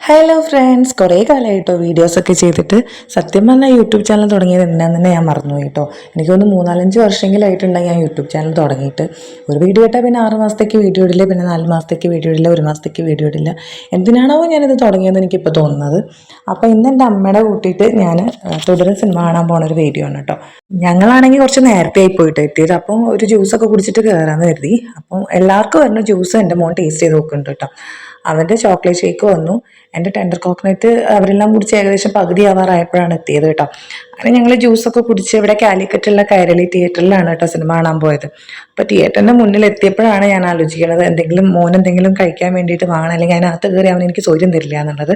Hello friends, കുറേ കാലമായിട്ടോ വീഡിയോസൊക്കെ ചെയ്തിട്ട്. സത്യം പറഞ്ഞാൽ യൂട്യൂബ് ചാനൽ തുടങ്ങിയത് എന്താണെന്ന് തന്നെ ഞാൻ മറന്നുപോയി കേട്ടോ. എനിക്കൊന്ന് 3-4 വർഷമെങ്കിലായിട്ടുണ്ടെങ്കിൽ ഞാൻ യൂട്യൂബ് ചാനൽ തുടങ്ങിയിട്ട്. ഒരു വീഡിയോ ഇട്ടാൽ പിന്നെ 6 മാസത്തേക്ക് വീഡിയോ ഇടില്ല, പിന്നെ 4 മാസത്തേക്ക് വീഡിയോ ഇടില്ല, 1 മാസത്തേക്ക് വീഡിയോ ഇടില്ല. എന്തിനാണോ ഞാനിത് തുടങ്ങിയതെന്ന് എനിക്കിപ്പോൾ തോന്നുന്നത്. അപ്പോൾ ഇന്ന് എൻ്റെ അമ്മയുടെ കൂട്ടിയിട്ട് ഞാൻ തുടരും സിനിമ കാണാൻ പോണ ഒരു വീഡിയോ ആണ് കേട്ടോ. ഞങ്ങളാണെങ്കിൽ കുറച്ച് നേരത്തെ ആയി പോയിട്ട് എത്തിയത്. അപ്പം ഒരു ജ്യൂസൊക്കെ കുടിച്ചിട്ട് കയറാമെന്ന് കരുതി. അപ്പം എല്ലാവർക്കും വരുന്ന ജ്യൂസ് എൻ്റെ മോൻ ടേസ്റ്റ് ചെയ്ത് നോക്കുന്നുണ്ട് കേട്ടോ. അവൻ്റെ ചോക്ലേറ്റ് ഷേക്ക് വന്നു. എൻ്റെ ടെൻഡർ കോക്കനട്ട് അവരെല്ലാം കുടിച്ച് ഏകദേശം പകുതി ആവാറായപ്പോഴാണ് എത്തിയത് കേട്ടോ. അങ്ങനെ ഞങ്ങൾ ജ്യൂസൊക്കെ കുടിച്ച് ഇവിടെ കാലിക്കറ്റുള്ള കൈരളി തിയേറ്ററിലാണ് കേട്ടോ സിനിമ കാണാൻ പോയത്. അപ്പോൾ തിയേറ്ററിൻ്റെ മുന്നിൽ എത്തിയപ്പോഴാണ് ഞാൻ ആലോചിക്കുന്നത് മോൻ എന്തെങ്കിലും കഴിക്കാൻ വേണ്ടിയിട്ട് വാങ്ങണം, അല്ലെങ്കിൽ അതിനകത്ത് കയറി അവൻ എനിക്ക് സൗകര്യം തരില്ല എന്നുള്ളത്.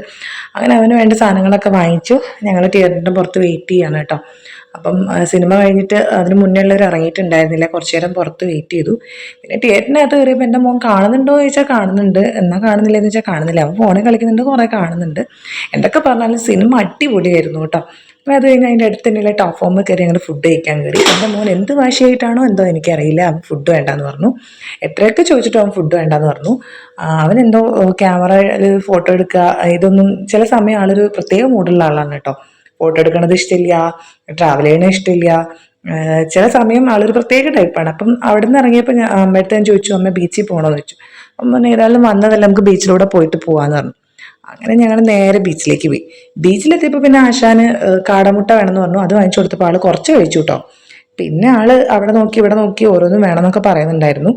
അങ്ങനെ അവന് വേണ്ട സാധനങ്ങളൊക്കെ വാങ്ങിച്ചു. ഞങ്ങൾ തിയേറ്ററിൻ്റെ പുറത്ത് വെയിറ്റ് ചെയ്യാണ് കേട്ടോ. അപ്പം സിനിമ കഴിഞ്ഞിട്ട് അതിന് മുന്നേ ഉള്ളവർ ഇറങ്ങിയിട്ടുണ്ടായിരുന്നില്ല. കുറച്ചു നേരം പുറത്ത് വെയിറ്റ് ചെയ്തു. പിന്നെ തിയേറ്ററിനകത്ത് കയറിയപ്പോൾ എൻ്റെ മോൻ കാണുന്നുണ്ടോ എന്ന് ചോദിച്ചാൽ കാണുന്നുണ്ട്, എന്നാൽ കാണുന്നില്ല എന്ന് വെച്ചാൽ കാണുന്നില്ല. അവൻ ഫോണിൽ കളിക്കുന്നുണ്ട്, കുറേ കാണുന്നുണ്ട്. എന്തൊക്കെ പറഞ്ഞാലും സിനിമ അടിപൊളിയായിരുന്നു കേട്ടോ. അപ്പോൾ അത് കഴിഞ്ഞ് അതിൻ്റെ അടുത്ത് തന്നെയുള്ള ടോപ്പ് ഫോമിൽ കയറി ഞങ്ങൾ ഫുഡ് കഴിക്കാൻ കയറി. എൻ്റെ മോൻ എന്ത് വാശിയായിട്ടാണോ എന്തോ എനിക്കറിയില്ല, അവൻ ഫുഡ് വേണ്ടാന്ന് പറഞ്ഞു. എത്രയൊക്കെ ചോദിച്ചിട്ടോ അവൻ ഫുഡ് വേണ്ടാന്ന് പറഞ്ഞു. അവനെന്തോ ക്യാമറയിൽ ഫോട്ടോ എടുക്കുക, ഇതൊന്നും ചില സമയം ആളൊരു പ്രത്യേക മൂഡുള്ള ആളാണ് കേട്ടോ. ഫോട്ടോ എടുക്കണത് ഇഷ്ടമില്ല, ട്രാവൽ ചെയ്യണത് ഇഷ്ടമില്ല. ചില സമയം ആളൊരു പ്രത്യേക ടൈപ്പാണ്. അപ്പം അവിടെ നിന്ന് ഇറങ്ങിയപ്പോൾ അമ്മയടുത്ത് ഞാൻ ചോദിച്ചു, അമ്മ ബീച്ചിൽ പോകണമെന്ന് ചോദിച്ചു. അപ്പം ഏതായാലും വന്നതല്ല, നമുക്ക് ബീച്ചിലൂടെ പോയിട്ട് പോകാമെന്ന് പറഞ്ഞു. അങ്ങനെ ഞങ്ങൾ നേരെ ബീച്ചിലേക്ക് പോയി. ബീച്ചിലെത്തിയപ്പോൾ പിന്നെ ആശാന് കാടമുട്ട വേണമെന്ന് പറഞ്ഞു. അത് വാങ്ങിച്ചു കൊടുത്തപ്പോൾ ആൾ കുറച്ച് കഴിച്ചു കേട്ടോ. പിന്നെ ആള് അവിടെ നോക്കി ഇവിടെ നോക്കി ഓരോന്നും വേണമെന്നൊക്കെ പറയുന്നുണ്ടായിരുന്നു.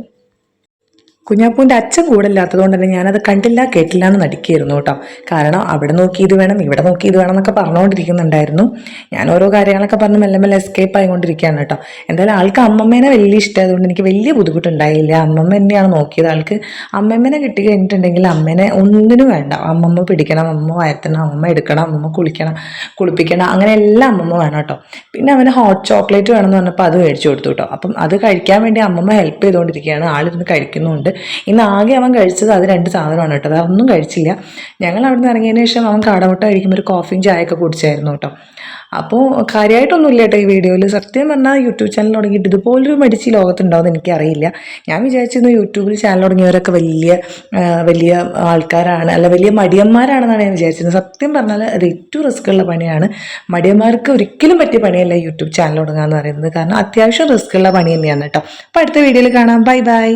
കുഞ്ഞാപ്പൂൻ്റെ അച്ഛൻ കൂടെ ഇല്ലാത്തതുകൊണ്ട് തന്നെ ഞാനത് കണ്ടില്ല കേട്ടില്ല എന്ന് നടിക്കുകയായിരുന്നു കേട്ടോ. കാരണം അവിടെ നോക്കി ഇത് വേണം, ഇവിടെ നോക്കി ഇത് വേണം എന്നൊക്കെ പറഞ്ഞുകൊണ്ടിരിക്കുന്നുണ്ടായിരുന്നു. ഞാൻ ഓരോ കാര്യങ്ങളൊക്കെ പറഞ്ഞ് മെല്ലെ മെല്ലെ എസ്കേപ്പ് ആയിക്കൊണ്ടിരിക്കുകയാണ് കേട്ടോ. എന്തായാലും ആൾക്ക് അമ്മമ്മേനെ വലിയ ഇഷ്ടമായതുകൊണ്ട് എനിക്ക് വലിയ ബുദ്ധിമുട്ടുണ്ടായില്ല. അമ്മമ്മ തന്നെയാണ് നോക്കിയത്. ആൾക്ക് അമ്മമ്മേനെ കിട്ടി കഴിഞ്ഞിട്ടുണ്ടെങ്കിൽ അമ്മേനെ ഒന്നിനും വേണ്ട. അമ്മമ്മ പിടിക്കണം, അമ്മമ്മ വയറ്റണം, അമ്മമ്മ എടുക്കണം, അമ്മമ്മ കുളിപ്പിക്കണം, അങ്ങനെ എല്ലാം അമ്മമ്മ വേണം കേട്ടോ. പിന്നെ അവന് ഹോട്ട് ചോക്ലേറ്റ് വേണമെന്ന് പറഞ്ഞപ്പോൾ അത് മേടിച്ചു കൊടുത്തു കേട്ടോ. അപ്പം അത് കഴിക്കാൻ വേണ്ടി അമ്മമ്മ ഹെൽപ്പ് ചെയ്തുകൊണ്ടിരിക്കുകയാണ്. ആളിരുന്ന് കഴിക്കുന്നുണ്ട്. ഇന്ന് ആകെ അവൻ കഴിച്ചത് അത് 2 സാധനമാണ് കേട്ടോ. അതൊന്നും കഴിച്ചില്ല. ഞങ്ങൾ അവിടെ നിന്ന് ഇറങ്ങിയതിന് ശേഷം അവൻ കാടമുട്ട കഴിക്കുമ്പോൾ ഒരു കോഫിയും ചായയൊക്കെ കുടിച്ചായിരുന്നു കേട്ടോ. അപ്പോൾ കാര്യമായിട്ടൊന്നും ഇല്ല കേട്ടോ ഈ വീഡിയോയിൽ. സത്യം പറഞ്ഞാൽ യൂട്യൂബ് ചാനൽ തുടങ്ങിയിട്ട് ഇതുപോലൊരു മടിച്ച് ലോകത്തുണ്ടാവുമെന്ന് എനിക്കറിയില്ല. ഞാൻ വിചാരിച്ചിരുന്നു യൂട്യൂബിൽ ചാനൽ തുടങ്ങിയവരൊക്കെ വലിയ ആൾക്കാരാണ്, അല്ല വലിയ മടിയന്മാരാണെന്നാണ് ഞാൻ വിചാരിച്ചിരുന്നത്. സത്യം പറഞ്ഞാൽ അത് ഏറ്റവും റിസ്ക് ഉള്ള പണിയാണ്. മടിയന്മാർക്ക് ഒരിക്കലും പറ്റിയ പണിയല്ല യൂട്യൂബ് ചാനൽ തുടങ്ങുക എന്ന് പറയുന്നത്. കാരണം അത്യാവശ്യം റിസ്ക് ഉള്ള പണി തന്നെയാണ് കേട്ടോ. അപ്പോൾ അടുത്ത വീഡിയോയിൽ കാണാം. Bye bye.